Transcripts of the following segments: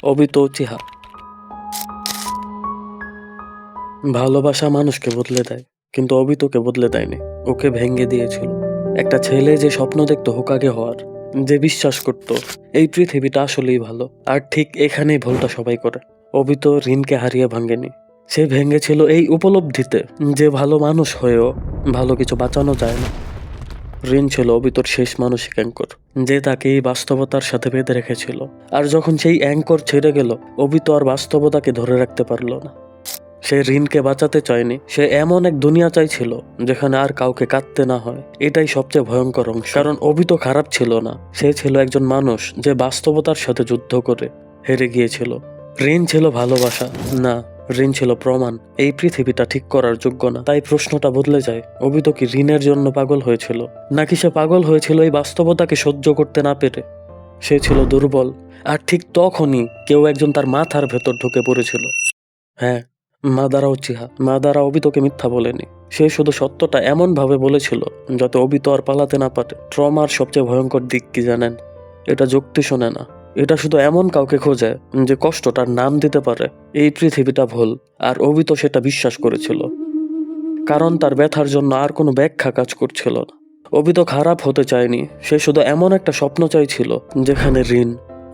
অবিতো চিহা। ভালোবাসা মানুষকে বদলে দেয়, কিন্তু অবিতোকে বদলে দেয়নি। ওকে ভেঙে দিয়েছিল। একটা ছেলে যে স্বপ্ন দেখতো হোকাগে হওয়ার, যে বিশ্বাস করত এই পৃথিবীটা আসলেই ভালো, আর ঠিক এখানেই ভুলটা সবাই করে। অবিতো ঋণকে হারিয়ে ভাঙেনি। সে ভেঙেছিল এই উপলব্ধিতে যে ভালো মানুষ হয়েও ভালো কিছু বাঁচানো যায় না। ঋণ ছিল অবিতর শেষ মানসিক অ্যাঙ্কর, যে তাকে এই বাস্তবতার সাথে বেঁধে রেখেছিল। আর যখন সেই অ্যাঙ্কর ছেড়ে গেল, অবিতো আর বাস্তবতাকে ধরে রাখতে পারল না। সে ঋণকে বাঁচাতে চায়নি, সে এমন এক দুনিয়া চাইছিল যেখানে আর কাউকে কাঁদতে না হয়। এটাই সবচেয়ে ভয়ঙ্কর অংশ, কারণ অবিতো খারাপ ছিল না, সে ছিল একজন মানুষ যে বাস্তবতার সাথে যুদ্ধ করে হেরে গিয়েছিল। ঋণ ছিল ভালোবাসা না, ঋণ ছিল প্রমাণ এই পৃথিবীটা ঠিক করার যোগ্য না। তাই প্রশ্নটা বদলে যায়, অবিতো কি ঋণের জন্য পাগল হয়েছিল, নাকি সে পাগল হয়েছিল এই বাস্তবতাকে সহ্য করতে না পেরে? সে ছিল দুর্বল, আর ঠিক তখনই কেউ একজন তার মাথার ভেতর ঢুকে পড়েছিল। হ্যাঁ, মাদারা উচিহা। মাদারা অবিতোকে মিথ্যা বলেনি। সে শুধু সত্যটা এমন ভাবে বলেছিল যাতে অবিতো আর পালাতে না পারে। ট্রমার সবচেয়ে ভয়ঙ্কর দিক কি জানেন? এটা যুক্তি শোনে না। এটা শুধু এমন কাউকে খোঁজে যে কষ্টটার নাম দিতে পারে। এই পৃথিবীটা ভুল, আর অবিতো সেটা বিশ্বাস করেছিল, কারণ তার ব্যথার জন্য আর কোনো ব্যাখ্যা কাজ করছিল না। অবিতো খারাপ হতে চায়নি, সে শুধু এমন একটা স্বপ্ন চাইছিল যেখানে ঋণ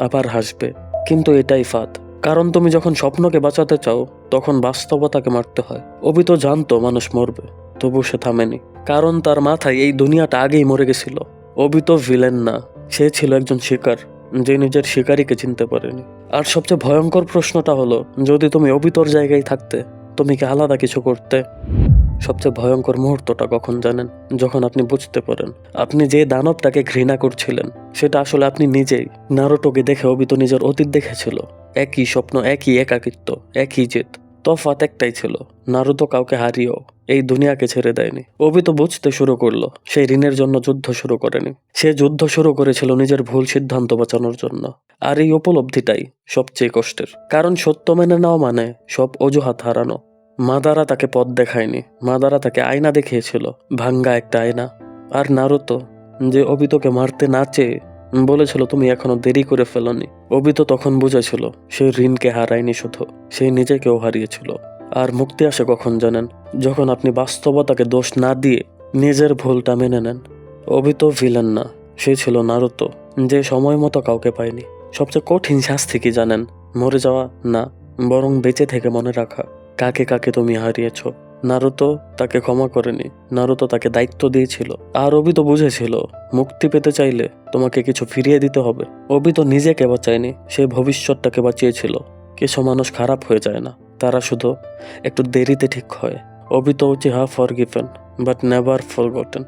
আবার হাসবে। কিন্তু এটাই ফাঁদ, কারণ তুমি যখন স্বপ্নকে বাঁচাতে চাও তখন বাস্তবতাকে মারতে হয়। অবিতো জানতো মানুষ মরবে, তবু সে থামেনি, কারণ তার মাথায় এই দুনিয়াটা আগেই মরে গেছিল। অবিতো ভিলেন না, সে ছিল একজন শিকার, যে নিজের শিকারীকে চিনতে পারেনি। আর সবচেয়ে ভয়ঙ্কর প্রশ্নটা হলো, যদি তুমি অবিতোর জায়গায় থাকতে, তুমি কি আলাদা কিছু করতে? সবচেয়ে ভয়ঙ্কর মুহূর্তটা কখন জানেন? যখন আপনি বুঝতে পারেন আপনি যে দানবটাকে ঘৃণা করছিলেন সেটা আসলে আপনি নিজেই। নারুটোকে দেখে অবিতো নিজের অতীত দেখেছিল, একই স্বপ্ন, একই একাকিত্ব, একই জেদ। তফাৎ একটাই ছিল, নারুতো কাউকে হারিয়েও এই দুনিয়াকে ছেড়ে দেয়নি। অবিতো বুঝতে শুরু করলো সেই ঋণের জন্য যুদ্ধ শুরু করেনি, সে যুদ্ধ শুরু করেছিল নিজের ভুল সিদ্ধান্ত বাঁচানোর জন্য। আর এই উপলব্ধিটাই সবচেয়ে কষ্টের, কারণ সত্য মেনে নেওয়া মানে সব অজুহাত হারানো। মাদারা তাকে পথ দেখায়নি, মাদারা তাকে আয়না দেখিয়েছিল, ভাঙ্গা একটা আয়না। আর নারুতো, যে অবিতোকে মারতে না চেয়ে বলেছিল তুমি এখনো দেরি করে ফেলনি, অবিতো তখন বুঝেছিল সে ঋণকে হারায়নি, শুধু সে নিজেকেও হারিয়েছিল। আর মুক্তি আসে কখন জানেন? যখন আপনি বাস্তবতাকে দোষ না দিয়ে নিজের ভুলটা মেনে নেন। অবিতো ভিলেন না, সে ছিল নারুতো, যে সময় মতো কাউকে পায়নি। সবচেয়ে কঠিন শাস্তি কি জানেন? মরে যাওয়া না, বরং বেঁচে থেকে মনে রাখা কাকে কাকে তুমি হারিয়েছ। নারুতো তাকে ক্ষমা করেনি, নারুতো তাকে দায়িত্ব দিয়েছিল। আর অবিতো বুঝেছিল মুক্তি পেতে চাইলে তোমাকে কিছু ফিরিয়ে দিতে হবে। অবিতো নিজেকে বাঁচায়নি, সে ভবিষ্যৎটাকে বাঁচিয়েছিল। কিছু মানুষ খারাপ হয়ে যায় না, তারা শুধু একটু দেরিতে ঠিক হয়। Obito Uchiha forgiven but never forgotten.